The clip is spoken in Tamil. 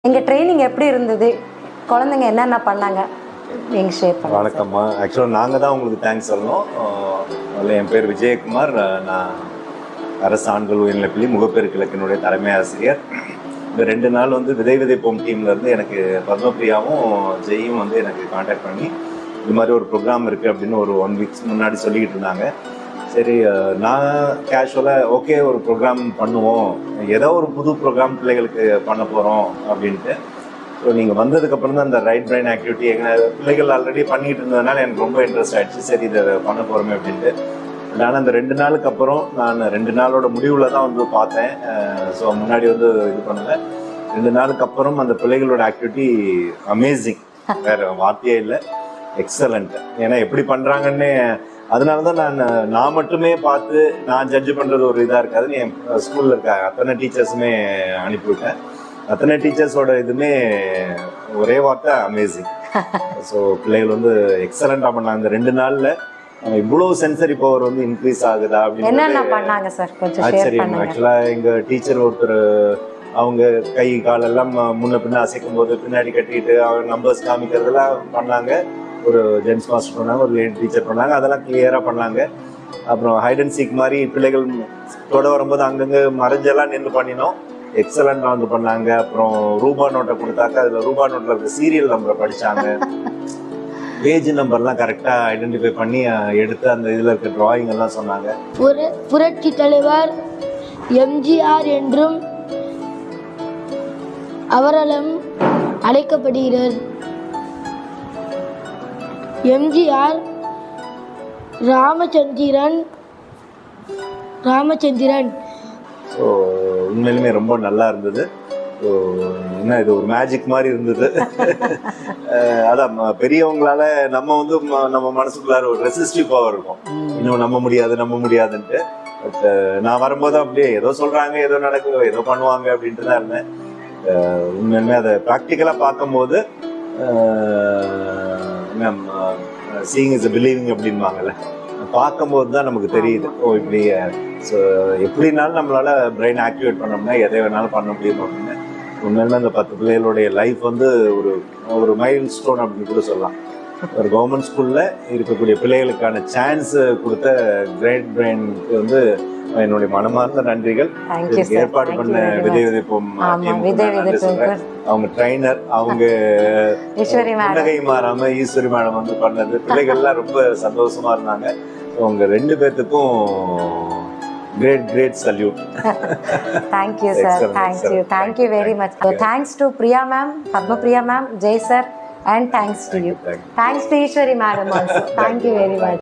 எங்கள் ட்ரைனிங் எப்படி இருந்தது, குழந்தைங்க என்னென்ன பண்ணாங்க நீங்கள் ஷேர் பண்ணுங்க. வணக்கம்மா. ஆக்சுவலாக நாங்கள் தான் உங்களுக்கு தேங்க்ஸ் சொல்லணும். அதில் என் பேர் விஜயகுமார். நான் அரசு ஆண்கள் உயர்நிலைப்பள்ளி முகப்பேர் கிழக்கினுடைய தலைமை ஆசிரியர். இந்த 2 நாள் வந்து விதைப்போம் டீம்லேருந்து எனக்கு பத்மபிரியாவும் ஜெயும் வந்து எனக்கு காண்டாக்ட் பண்ணி இது மாதிரி ஒரு ப்ரோக்ராம் இருக்குது அப்படின்னு ஒரு 1 வீக்ஸ் முன்னாடி சொல்லிக்கிட்டு இருந்தாங்க. சரி, நான் கேஷுவலாக ஓகே ஒரு ப்ரோக்ராம் பண்ணுவோம், ஏதோ ஒரு புது ப்ரோக்ராம் பிள்ளைகளுக்கு பண்ண போகிறோம் அப்படின்ட்டு. ஸோ நீங்கள் வந்ததுக்கப்புறம் தான் இந்த ரைட் பிரைன் ஆக்டிவிட்டி எங்கள் பிள்ளைகள் ஆல்ரெடி பண்ணிகிட்டு இருந்ததுனால எனக்கு ரொம்ப இன்ட்ரெஸ்ட் ஆகிடுச்சு. சரி, இதை பண்ண போகிறோமே அப்படின்ட்டு. ஆனால் அந்த 2 நாளுக்கு அப்புறம் நான் 2 நாளோட முடிவில் தான் வந்து பார்த்தேன். ஸோ முன்னாடி வந்து இது பண்ணலை. 2 நாளுக்கு அப்புறம் அந்த பிள்ளைகளோட ஆக்டிவிட்டி அமேசிங், வேறு வார்த்தையே இல்லை, எக்ஸலண்ட். ஏன்னா எப்படி பண்ணுறாங்கன்னு அதனால தான் நான் மட்டுமே பார்த்து நான் ஜட்ஜ் பண்ணுறது ஒரு இதாக இருக்காதுன்னு என் ஸ்கூலில் இருக்க அத்தனை டீச்சர்ஸுமே அனுப்பிவிட்டேன். அத்தனை டீச்சர்ஸோட இதுவுமே ஒரே வார்த்தை அமேசிங். ஸோ பிள்ளைகள் வந்து எக்ஸலண்ட்டாக பண்ணாங்க. இந்த 2 நாளில் இவ்வளோ சென்சரி பவர் வந்து இன்க்ரீஸ் ஆகுதா அப்படின்னு ஆச்சரியம். ஆக்சுவலாக எங்கள் டீச்சர் ஒருத்தர் அவங்க கை காலெல்லாம் முன்ன பின்ன அசைக்கும் போது பின்னாடி கட்டிட்டு அவங்க நம்பர்ஸ் காமிக்கிறதெல்லாம் பண்ணாங்க. ஒரு ஜென்ஸ் மாஸ்டர் பண்ணாங்க, ஒரு லேடி டீச்சர் பண்ணாங்க, அதெல்லாம் கிளியராக பண்ணாங்க. அப்புறம் ஹைட் அண்ட் சீக் மாதிரி பிள்ளைகள் தொட வரும்போது அங்கங்கே மறைஞ்செல்லாம் நின்று பண்ணினோம். எக்ஸலண்டாக வந்து பண்ணாங்க. அப்புறம் ரூபா நோட்டை கொடுத்தாக்க அதில் ரூபா நோட்டில் இருக்க சீரியல் நம்பரை படித்தாங்க. பேஜ் நம்பர்லாம் கரெக்டாக ஐடென்டிஃபை பண்ணி எடுத்து அந்த இதில் இருக்க டிராயிங் எல்லாம் சொன்னாங்க. புரட்சி தலைவர் எம்ஜிஆர் என்றும் அவராலும் அழைக்கப்படுகிறார். எம்ஜிஆர் ராமச்சந்திரன். ஸோ உண்மையிலுமே ரொம்ப நல்லா இருந்தது. ஸோ என்ன இது ஒரு மேஜிக் மாதிரி இருந்தது. அதான் பெரியவங்களால நம்ம வந்து நம்ம மனசுக்குள்ளார ஒரு ரெசிஸ்டிவ் பவர் இருக்கும், இன்னும் நம்ப முடியாதுன்ட்டு. பட் நான் வரும்போது அப்படியே ஏதோ சொல்கிறாங்க, ஏதோ நடக்குது, ஏதோ பண்ணுவாங்க அப்படின்ட்டு தான் இருந்தேன். உண்மையுமே அதை ப்ராக்டிக்கலாக பார்க்கும்போது சீயிங் இஸ் பிலீவிங் அப்படின்பாங்கல்ல, பார்க்கும்போது தான் நமக்கு தெரியுது. ஓ இப்படி ஸோ எப்படினாலும் நம்மளால பிரெயின் ஆக்டிவேட் பண்ணோம்னா எதை வேணாலும் பண்ண முடியும் அப்படின்னு. உண்மையிலுமே அந்த 10 பிள்ளைகளோடைய லைஃப் வந்து ஒரு மைல் ஸ்டோன் அப்படின்னு கூட சொல்லலாம். ஒரு கவர்மெண்ட் ஸ்கூலில் இருக்கக்கூடிய பிள்ளைகளுக்கான சான்ஸ் கொடுத்த கிரேட் பிரெயினுக்கு வந்து என்னுடைய மனமார்ந்த நன்றிகள். ஏற்பாடு பண்ண விதைப்போம் அவங்க ட்ரைனர், அவங்க புன்னகை மாறாம ஈஸ்வரி மேடம் வந்து பண்ணது, பிள்ளைகள்லாம் ரொம்ப சந்தோஷமா இருந்தாங்க. அவங்க 2 பேர்த்துக்கும் great salute. Thank you sir, thank you very much. So thanks to Priya ma'am, Padmapriya ma'am, Jay sir, and thanks to you. Thanks to Ishwari madam also. Thank you very much.